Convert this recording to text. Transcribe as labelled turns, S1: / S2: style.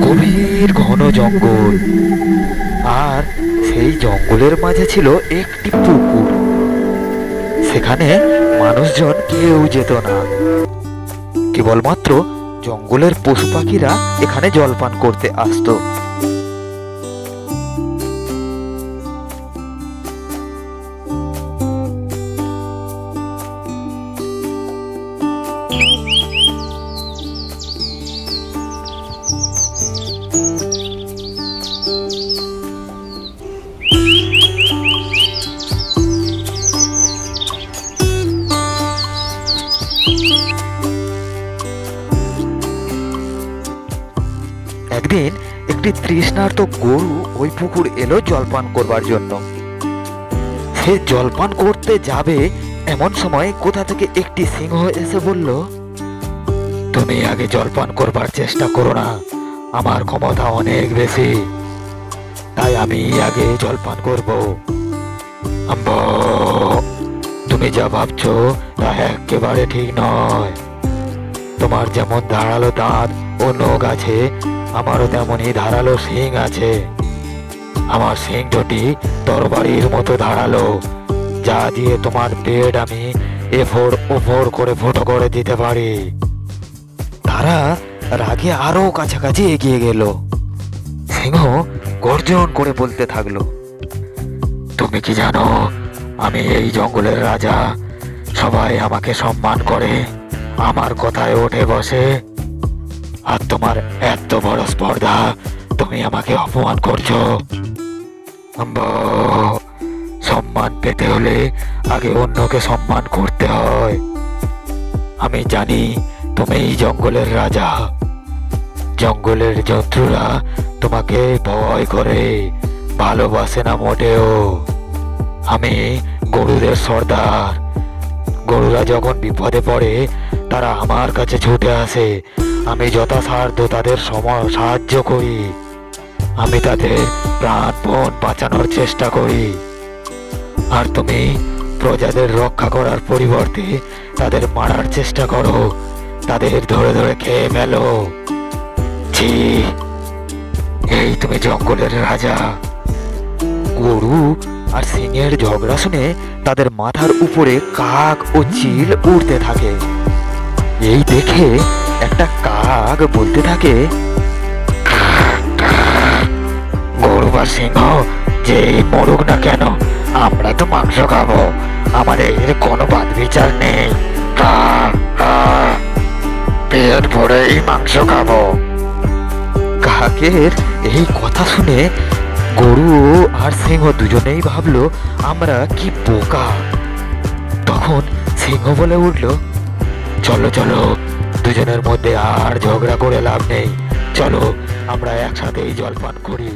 S1: গভীর ঘন জঙ্গল, আর সেই জঙ্গলের মাঝে ছিল একটি পুকুর। সেখানে মানুষজন কেউ যেত না, কেবলমাত্র জঙ্গলের পশু পাখিরা এখানে জলপান করতে আসতো। একদিন একটি তৃষ্ণার্ত গরু ওই পুকুর এলো জলপান করবার জন্য। সে জলপান করতে যাবে এমন সময় কোথা থেকে একটি সিংহ এসে বলল, তুমি আগে জলপান করবার চেষ্টা করো না, আমার ক্ষমতা অনেক বেশি, তাই আমি আগে জলপান করব। তুমি যা ভাবছো তা একেবারে ঠিক নয়। তোমার যেমন ধারালো দাঁত ও নখ আছে, আমারও তেমনই ধারালো শিং আছে। আমার শিং দুটি তরবারির মতো ধারালো, যা দিয়ে তোমার পেট আমি এফোর ওফোর করে ফুটো করে দিতে পারি। তারা রাগে আরো কাছাকাছি এগিয়ে গেল। সিংহ গর্জন করে বলতে থাকলো, তুমি কি জানো আমি এই জঙ্গলের রাজা? সবাই আমাকে সম্মান করে, আমার কথায় ওঠে বসে, আর তোমার এত বড় স্পর্ধা, তুমি আমাকে অপমান করছো। সম্মান পেতে হলে আগে অন্যকে সম্মান করতে হয়। আমি জানি তুমি এই জঙ্গলের রাজা, জঙ্গলের জন্তুরা তোমাকে ভয় করে, ভালোবাসে না মোটেও। আমি গরুদের সর্দার, গরুরা যখন বিপদে পড়ে তারা আমার কাছে ছুটে আসে, আমি যথাসাধ্য তাদের সাহায্য করি। আমি তাদের প্রাণপণ বাঁচানোর চেষ্টা করি, আর তুমি প্রজাদের রক্ষা করার পরিবর্তে তাদের মারার চেষ্টা করো, তাদের ধরে ধরে খেয়ে ফেলো। ছি, এই তুমি জঙ্গলের রাজা। গরু আর সিংহের ঝগড়া শুনে তাদের মাথার উপরে কাক ও চিল উড়তে থাকে। এই দেখে একটা কাক বলতে থাকে, গরু বা সিংহ যেই মরুক না কেন, আমরা তো মাংস খাবো, আমাদের কোনো বাদ বিচার নেই। পেট ভরেই মাংস খাবো। কাকের এই কথা শুনে গরু আর সিংহ দুজনেই ভাবলো আমরা কি বোকা। তখন সিংহ বলে উঠলো, চলো চলো, দুজনের মধ্যে আর ঝগড়া করে লাভ নেই, চলো আমরা একসাথেই জলপান করি।